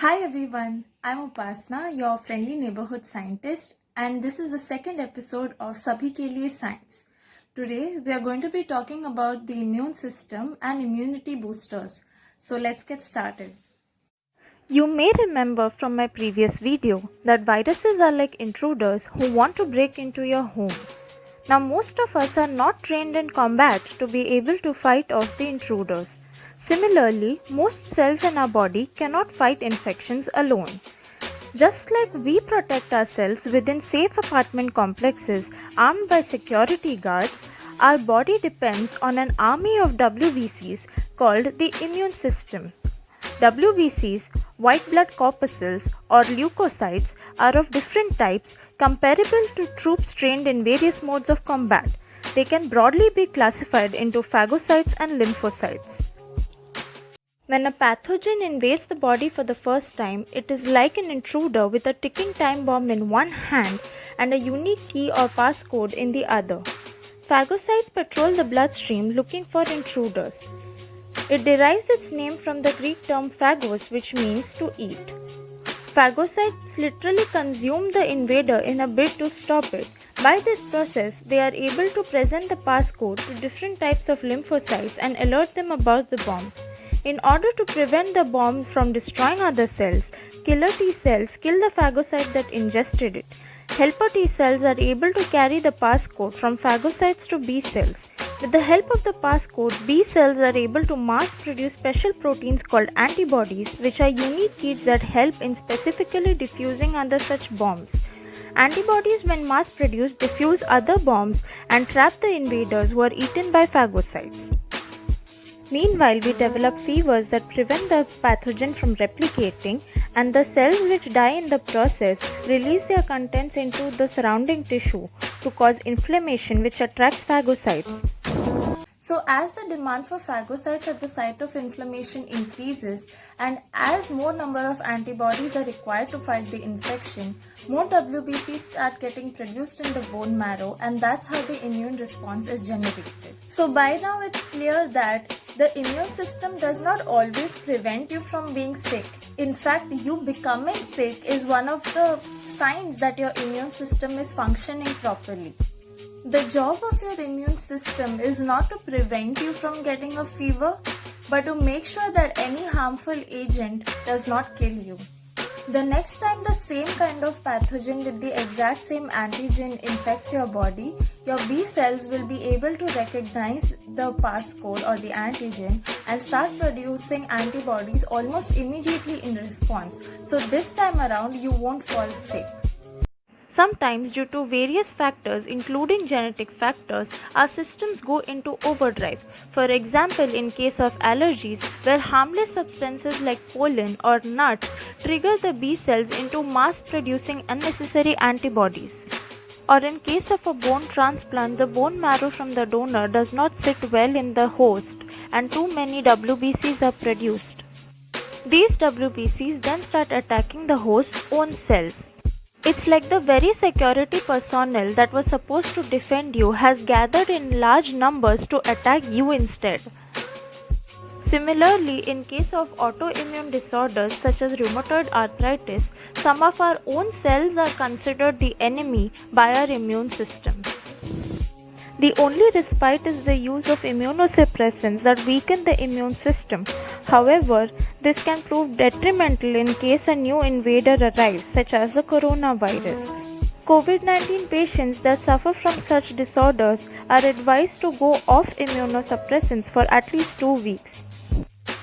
Hi everyone, I'm Upasna, your friendly neighborhood scientist, and this is the second episode of 𝖨etoto𝗎યુ𝖾. Today we are going to be talking about the immune system and immunity boosters. So let's get started. You may remember from my previous video that viruses are like intruders who want to break into your home. Now most of us are not trained in combat to be able to fight off the intruders. Similarly, most cells in our body cannot fight infections alone. Just like we protect ourselves within safe apartment complexes armed by security guards, our body depends on an army of WBCs called the immune system. WBCs, white blood corpuscles or leukocytes, are of different types comparable to troops trained in various modes of combat. They can broadly be classified into phagocytes and lymphocytes. When a pathogen invades the body for the first time, it is like an intruder with a ticking time bomb in one hand and a unique key or passcode in the other. Phagocytes patrol the bloodstream looking for intruders. It derives its name from the Greek term phagos, which means to eat. Phagocytes literally consume the invader in a bid to stop it. By this process, they are able to present the passcode to different types of lymphocytes and alert them about the bomb. In order to prevent the bomb from destroying other cells, killer T cells kill the phagocyte that ingested it. Helper T cells are able to carry the passcode from phagocytes to B cells. With the help of the passcode, B cells are able to mass produce special proteins called antibodies, which are unique kits that help in specifically diffusing other such bombs. Antibodies, when mass produced, diffuse other bombs and trap the invaders who are eaten by phagocytes. Meanwhile, we develop fevers that prevent the pathogen from replicating, and the cells which die in the process release their contents into the surrounding tissue to cause inflammation, which attracts phagocytes. So as the demand for phagocytes at the site of inflammation increases and as more number of antibodies are required to fight the infection, more WBCs start getting produced in the bone marrow, and that's how the immune response is generated. So by now it's clear that the immune system does not always prevent you from being sick. In fact, you becoming sick is one of the signs that your immune system is functioning properly. The job of your immune system is not to prevent you from getting a fever, but to make sure that any harmful agent does not kill you. The next time the same kind of pathogen with the exact same antigen infects your body, your B cells will be able to recognize the passcode or the antigen and start producing antibodies almost immediately in response. So this time around, you won't fall sick. Sometimes, due to various factors including genetic factors, our systems go into overdrive. For example, in case of allergies, where harmless substances like pollen or nuts trigger the B cells into mass producing unnecessary antibodies. Or in case of a bone transplant, the bone marrow from the donor does not sit well in the host and too many WBCs are produced. These WBCs then start attacking the host's own cells. It's like the very security personnel that was supposed to defend you has gathered in large numbers to attack you instead. Similarly, in case of autoimmune disorders such as rheumatoid arthritis, some of our own cells are considered the enemy by our immune systems. The only respite is the use of immunosuppressants that weaken the immune system. However, this can prove detrimental in case a new invader arrives, such as the coronavirus. COVID-19 patients that suffer from such disorders are advised to go off immunosuppressants for at least 2 weeks.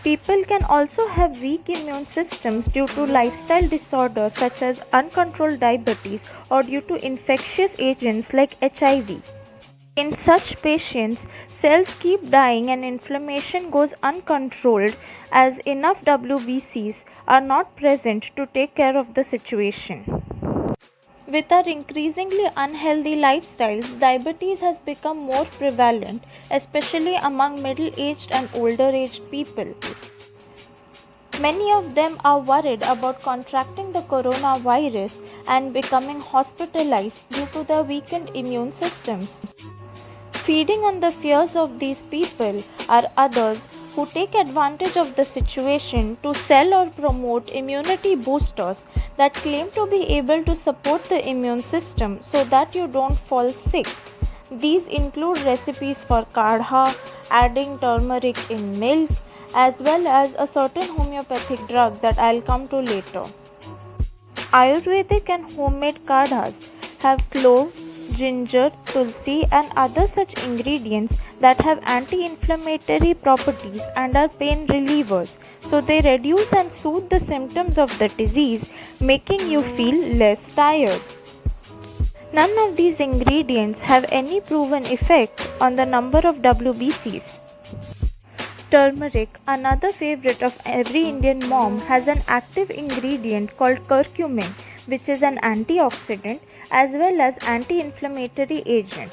People can also have weak immune systems due to lifestyle disorders such as uncontrolled diabetes or due to infectious agents like HIV. In such patients, cells keep dying and inflammation goes uncontrolled as enough WBCs are not present to take care of the situation. With our increasingly unhealthy lifestyles, diabetes has become more prevalent, especially among middle-aged and older-aged people. Many of them are worried about contracting the coronavirus and becoming hospitalized due to their weakened immune systems. Feeding on the fears of these people are others who take advantage of the situation to sell or promote immunity boosters that claim to be able to support the immune system so that you don't fall sick. These include recipes for 𝐂𝐲𝐢𝐬, adding turmeric in milk, as well as a certain homeopathic drug that I'll come to later. Ayurvedic and homemade kadhas have clove, ginger, tulsi and other such ingredients that have anti-inflammatory properties and are pain relievers, so they reduce and soothe the symptoms of the disease, making you feel less tired. None of these ingredients have any proven effect on the number of WBCs. Turmeric, another favorite of every Indian mom, has an active ingredient called curcumin, which is an antioxidant as well as anti-inflammatory agent.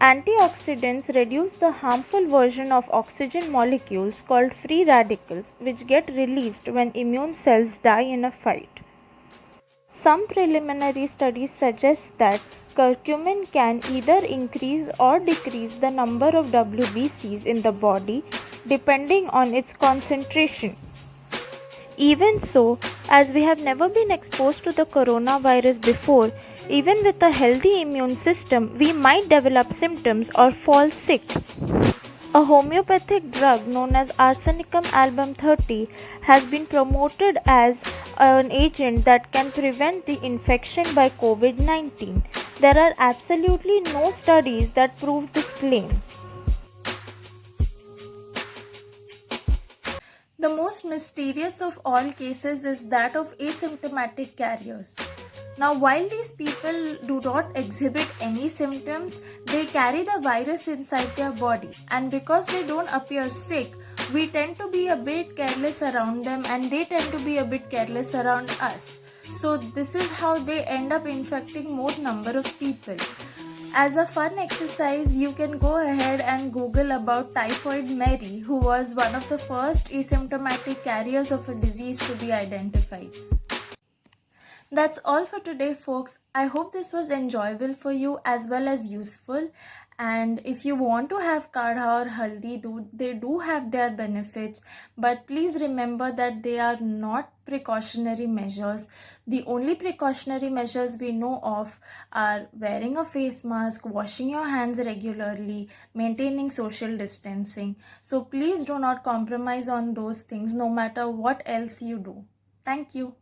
Antioxidants reduce the harmful version of oxygen molecules called free radicals, which get released when immune cells die in a fight. Some preliminary studies suggest that curcumin can either increase or decrease the number of WBCs in the body depending on its concentration. Even so, as we have never been exposed to the coronavirus before, even with a healthy immune system, we might develop symptoms or fall sick. A homeopathic drug known as arsenicum album 30 has been promoted as an agent that can prevent the infection by COVID-19. There are absolutely no studies that prove this claim. The most mysterious of all cases is that of asymptomatic carriers. Now, while these people do not exhibit any symptoms, they carry the virus inside their body, and because they don't appear sick, we tend to be a bit careless around them and they tend to be a bit careless around us. So this is how they end up infecting more number of people. As a fun exercise, you can go ahead and Google about Typhoid Mary, who was one of the first asymptomatic carriers of a disease to be identified. That's all for today, folks. I hope this was enjoyable for you as well as useful. And if you want to have 𝐂𝐲𝐢𝐬𝐬 or haldi, they do have their benefits, but please remember that they are not precautionary measures. The only precautionary measures we know of are wearing a face mask, washing your hands regularly, maintaining social distancing. So please do not compromise on those things no matter what else you do. Thank you.